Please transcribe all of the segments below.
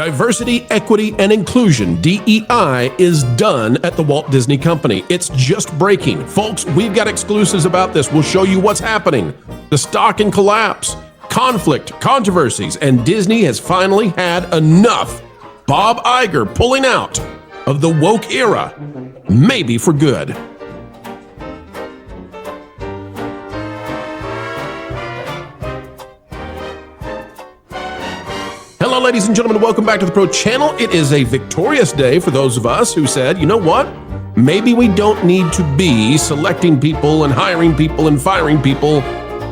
Diversity, equity, and inclusion, DEI, is done at the Walt Disney Company. It's just breaking. Folks, we've got exclusives about this. We'll show you what's happening. The stock in collapse, conflict, controversies, and Disney has finally had enough. Bob Iger pulling out of the woke era, maybe for good. Hello, ladies and gentlemen. Welcome back to the Pro Channel. It is a victorious day for those of us who said, you know what? Maybe we don't need to be selecting people and hiring people and firing people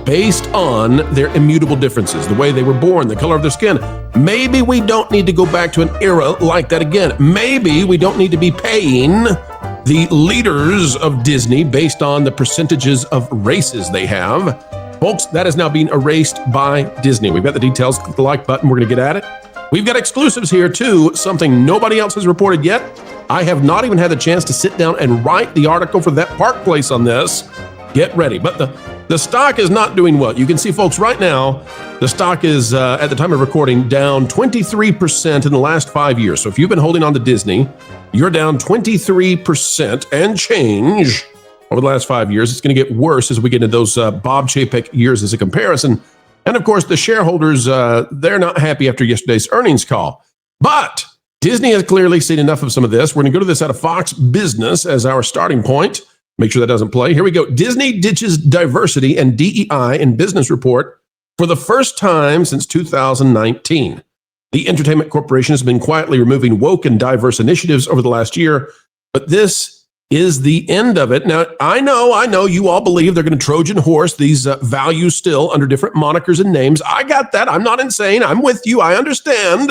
based on their immutable differences, the way they were born, the color of their skin. Maybe we don't need to go back to an era like that again. Maybe we don't need to be paying the leaders of Disney based on the percentages of races they have. Folks, that is now being erased by Disney. We've got the details. Click the like button. We're going to get at it. We've got exclusives here, too, something nobody else has reported yet. I have not even had the chance to sit down and write the article for that Park Place on this. Get ready. But the stock is not doing well. You can see, folks, right now, the stock is, at the time of recording, down 23% in the last 5 years. So if you've been holding on to Disney, you're down 23% and change over the last 5 years. It's going to get worse as we get into those Bob Chapek years as a comparison. And of course, the shareholders, they're not happy after yesterday's earnings call. But Disney has clearly seen enough of some of this. We're going to go to this out of Fox Business as our starting point. Make sure that doesn't play. Here we go. Disney ditches diversity and DEI in business report for the first time since 2019. The Entertainment Corporation has been quietly removing woke and diverse initiatives over the last year, but this is the end of it. Now, I know you all believe they're going to Trojan horse these values still under different monikers and names. I got that. I'm not insane. I'm with you. I understand.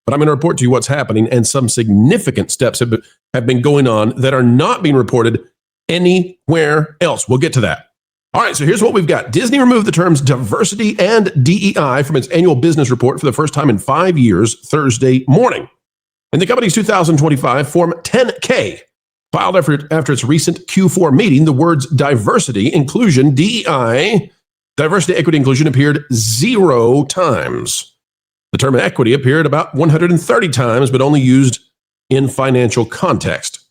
But I'm going to report to you what's happening, and some significant steps have been going on that are not being reported anywhere else. We'll get to that. All right, so here's what we've got. Disney removed the terms diversity and DEI from its annual business report for the first time in 5 years Thursday morning. In the company's 2025 Form 10-K, filed after its recent Q4 meeting, the words diversity, inclusion, DEI, diversity, equity, inclusion appeared 0 times. The term equity appeared about 130 times, but only used in financial context.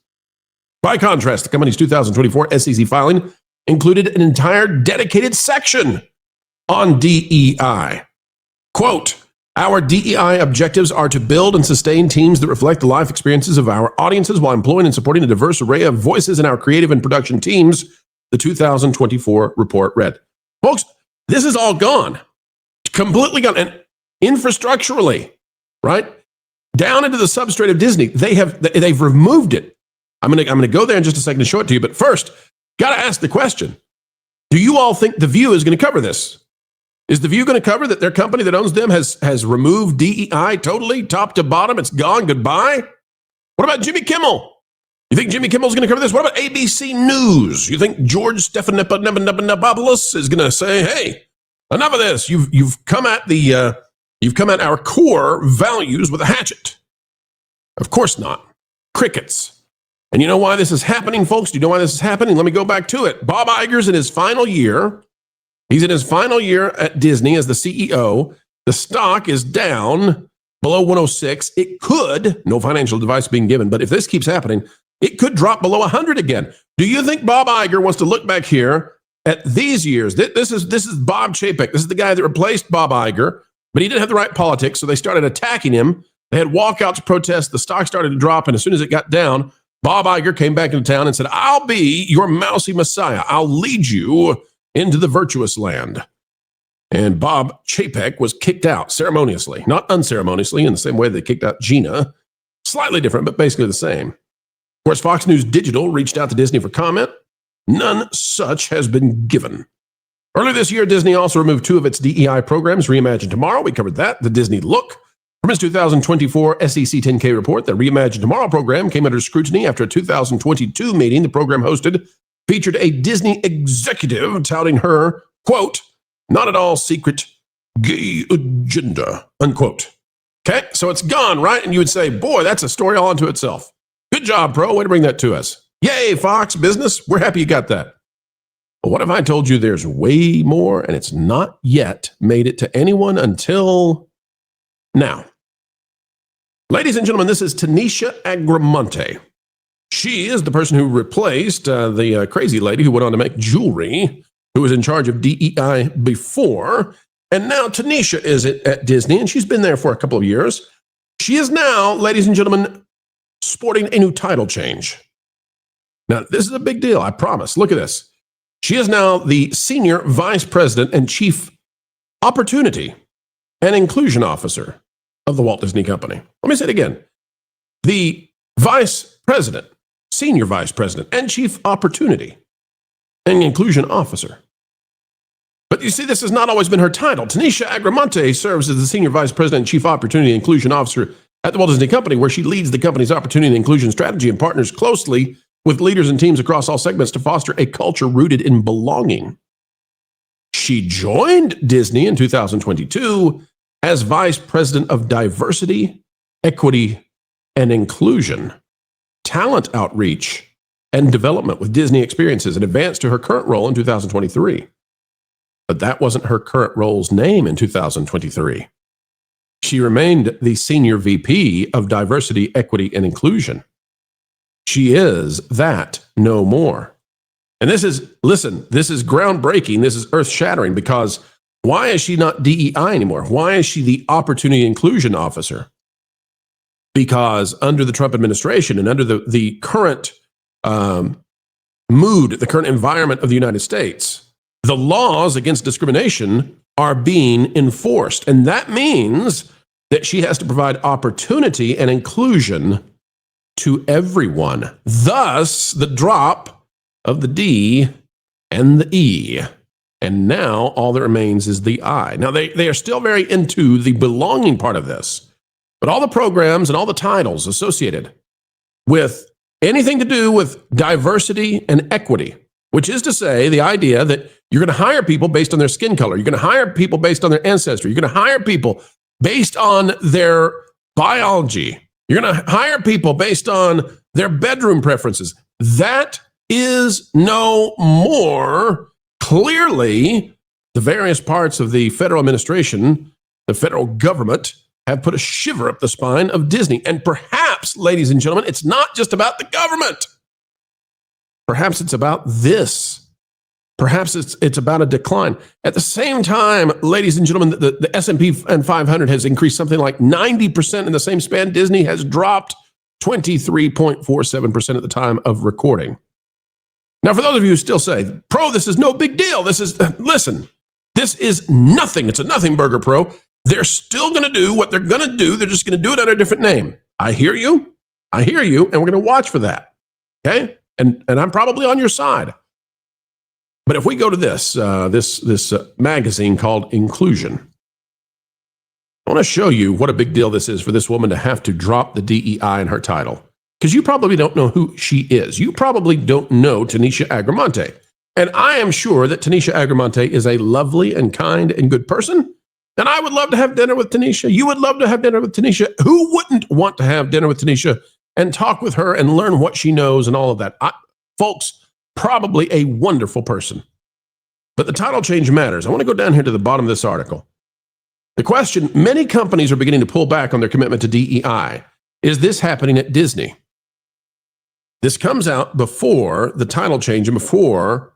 By contrast, the company's 2024 SEC filing included an entire dedicated section on DEI. Quote, "Our DEI objectives are to build and sustain teams that reflect the life experiences of our audiences while employing and supporting a diverse array of voices in our creative and production teams," the 2024 report read. Folks, this is all gone. Completely gone. And infrastructurally, right? Down into the substrate of Disney, they've removed it. I'm gonna go there in just a second to show it to you. But first, got to ask the question, do you all think The View is going to cover this? Is The View going to cover that their company that owns them has removed DEI totally, top to bottom? It's gone. Goodbye. What about Jimmy Kimmel? You think Jimmy Kimmel's going to cover this? What about ABC News? You think George Stephanopoulos is going to say, "Hey, enough of this. You've come at our core values with a hatchet"? Of course not. Crickets. And you know why this is happening, folks? Do you know why this is happening? Let me go back to it. Bob Iger's in his final year. He's in his final year at Disney as the CEO. The stock is down below 106. It could, no financial advice being given, but if this keeps happening, it could drop below 100 again. Do you think Bob Iger wants to look back here at these years? This is Bob Chapek. This is the guy that replaced Bob Iger, but he didn't have the right politics, so they started attacking him. They had walkouts, protests. The stock started to drop, and as soon as it got down, Bob Iger came back into town and said, "I'll be your mousy messiah. I'll lead you into the virtuous land." And Bob Chapek was kicked out ceremoniously, not unceremoniously, in the same way they kicked out Gina. Slightly different, but basically the same. Of course, Fox News Digital reached out to Disney for comment. None such has been given. Earlier this year, Disney also removed 2 of its DEI programs, Reimagine Tomorrow. We covered that. The Disney Look. From his 2024 SEC 10-K report, the Reimagine Tomorrow program came under scrutiny after a 2022 meeting the program hosted featured a Disney executive touting her, quote, "not at all secret gay agenda," unquote. Okay, so it's gone, right? And you would say, boy, that's a story all unto itself. Good job, Pro. Way to bring that to us. Yay, Fox Business. We're happy you got that. But what if I told you there's way more and it's not yet made it to anyone until now? Ladies and gentlemen, this is Tanisha Agramonte. She is the person who replaced the crazy lady who went on to make jewelry, who was in charge of DEI before. And now Tanisha is at Disney, and she's been there for a couple of years. She is now, ladies and gentlemen, sporting a new title change. Now, this is a big deal, I promise. Look at this. She is now the Senior Vice President and Chief Opportunity and Inclusion Officer of the Walt Disney Company. Let me say it again. The Vice President, Senior Vice President, and Chief Opportunity and Inclusion Officer. But you see, this has not always been her title. Tanisha Agramonte serves as the Senior Vice President and Chief Opportunity and Inclusion Officer at the Walt Disney Company, where she leads the company's opportunity and inclusion strategy and partners closely with leaders and teams across all segments to foster a culture rooted in belonging. She joined Disney in 2022 as Vice President of Diversity, Equity, and Inclusion, Talent Outreach, and Development with Disney Experiences, and advanced to her current role in 2023. But that wasn't her current role's name in 2023. She remained the Senior VP of Diversity, Equity, and Inclusion. She is that no more. And this is groundbreaking. This is earth-shattering, because why is she not DEI anymore? Why is she the Opportunity Inclusion Officer? Because under the Trump administration and under the current mood, the current environment of the United States, the laws against discrimination are being enforced. And that means that she has to provide opportunity and inclusion to everyone. Thus, the drop of the D and the E. And now all that remains is the I. Now, they are still very into the belonging part of this, but all the programs and all the titles associated with anything to do with diversity and equity, which is to say the idea that you're going to hire people based on their skin color, you're going to hire people based on their ancestry, you're going to hire people based on their biology, you're going to hire people based on their bedroom preferences. That is no more. Clearly, the various parts of the federal administration, the federal government, have put a shiver up the spine of Disney. And perhaps, ladies and gentlemen, it's not just about the government. Perhaps it's about this. Perhaps it's about a decline. At the same time, ladies and gentlemen, the S&P 500 has increased something like 90% in the same span. Disney has dropped 23.47% at the time of recording. Now, for those of you who still say, Pro, this is no big deal. Listen, this is nothing. It's a nothing burger, Pro. They're still going to do what they're going to do. They're just going to do it under a different name. I hear you, and we're going to watch for that. Okay? And I'm probably on your side. But if we go to this magazine called Inclusion, I want to show you what a big deal this is for this woman to have to drop the DEI in her title. Because you probably don't know who she is. You probably don't know Tanisha Agramonte. And I am sure that Tanisha Agramonte is a lovely and kind and good person. And I would love to have dinner with Tanisha. You would love to have dinner with Tanisha. Who wouldn't want to have dinner with Tanisha and talk with her and learn what she knows and all of that? Folks, probably a wonderful person. But the title change matters. I want to go down here to the bottom of this article. The question, many companies are beginning to pull back on their commitment to DEI. Is this happening at Disney? This comes out before the title change and before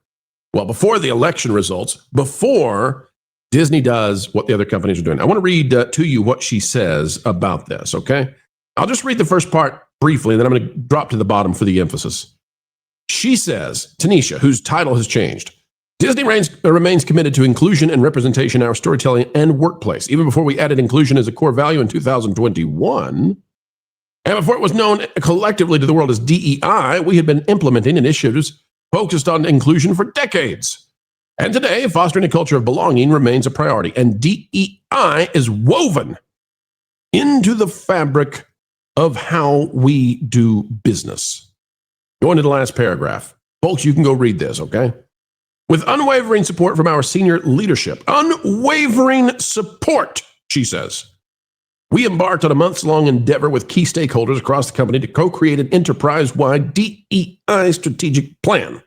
the election results, before Disney does what the other companies are doing. I want to read to you what she says about this, okay? I'll just read the first part briefly, and then I'm going to drop to the bottom for the emphasis. She says, Tanisha, whose title has changed, Disney remains committed to inclusion and representation in our storytelling and workplace. Even before we added inclusion as a core value in 2021, and before it was known collectively to the world as DEI, we had been implementing initiatives focused on inclusion for decades. And today, fostering a culture of belonging remains a priority. And DEI is woven into the fabric of how we do business. Going to the last paragraph. Folks, you can go read this, okay? With unwavering support from our senior leadership, unwavering support, she says, we embarked on a months-long endeavor with key stakeholders across the company to co-create an enterprise-wide DEI strategic plan.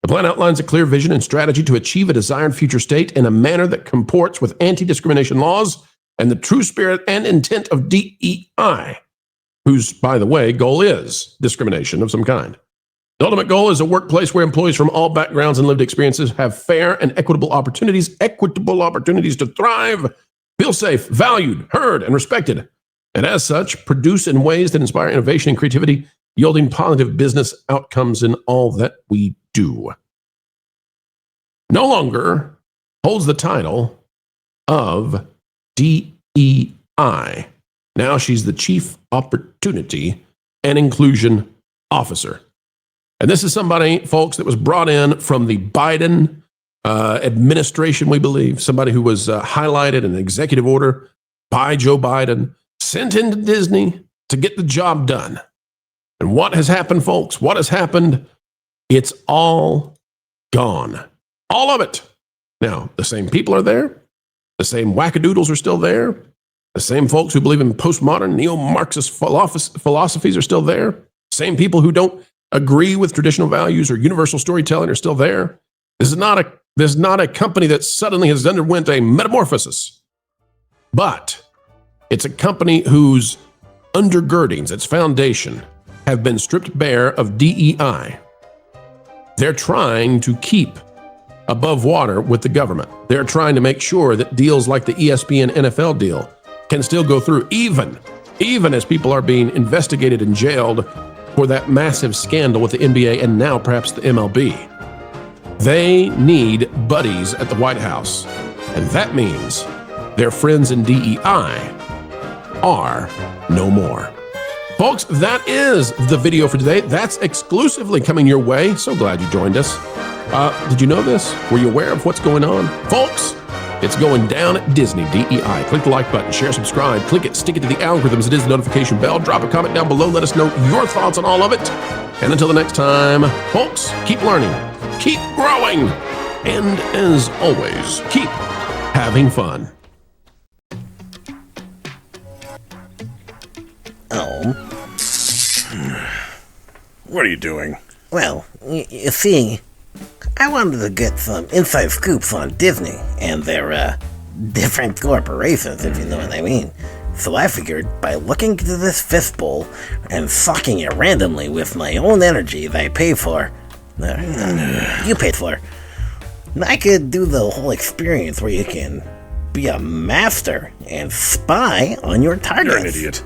The plan outlines a clear vision and strategy to achieve a desired future state in a manner that comports with anti-discrimination laws and the true spirit and intent of DEI, whose, by the way, goal is discrimination of some kind. The ultimate goal is a workplace where employees from all backgrounds and lived experiences have fair and equitable opportunities to thrive, feel safe, valued, heard, and respected, and as such, produce in ways that inspire innovation and creativity, yielding positive business outcomes in all that we do. No longer holds the title of DEI. Now she's the Chief Opportunity and Inclusion Officer. And this is somebody, folks, that was brought in from the Biden administration, we believe, somebody who was highlighted in an executive order by Joe Biden, sent into Disney to get the job done. And what has happened, folks? What has happened? It's all gone. All of it. Now, the same people are there. The same wackadoodles are still there. The same folks who believe in postmodern neo-Marxist philosophies are still there. Same people who don't agree with traditional values or universal storytelling are still there. This is not a company that suddenly has underwent a metamorphosis. But it's a company whose undergirdings, its foundation, have been stripped bare of DEI. They're trying to keep above water with the government. They're trying to make sure that deals like the ESPN NFL deal can still go through, even as people are being investigated and jailed for that massive scandal with the NBA and now perhaps the MLB. They need buddies at the White House, and that means their friends in DEI are no more. Folks, that is the video for today. That's exclusively coming your way. So glad you joined us. Did you know this? Were you aware of what's going on? Folks, it's going down at Disney, DEI. Click the like button, share, subscribe, click it, stick it to the algorithms. It is the notification bell. Drop a comment down below. Let us know your thoughts on all of it. And until the next time, folks, keep learning, keep growing, and as always, keep having fun. Oh. What are you doing? Well, you see, I wanted to get some inside scoops on Disney and their, different corporations, if you know what I mean. So I figured, by looking into this fistbowl and sucking it randomly with my own energy that I paid for, you paid for, I could do the whole experience where you can be a master and spy on your targets. You're an idiot.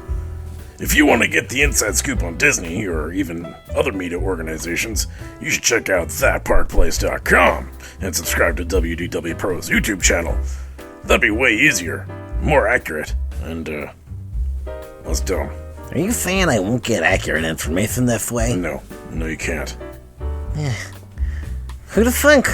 If you want to get the inside scoop on Disney, or even other media organizations, you should check out thatparkplace.com and subscribe to WDW Pro's YouTube channel. That'd be way easier, more accurate, and, less dumb. Are you saying I won't get accurate information this way? No, you can't. Who'd have think?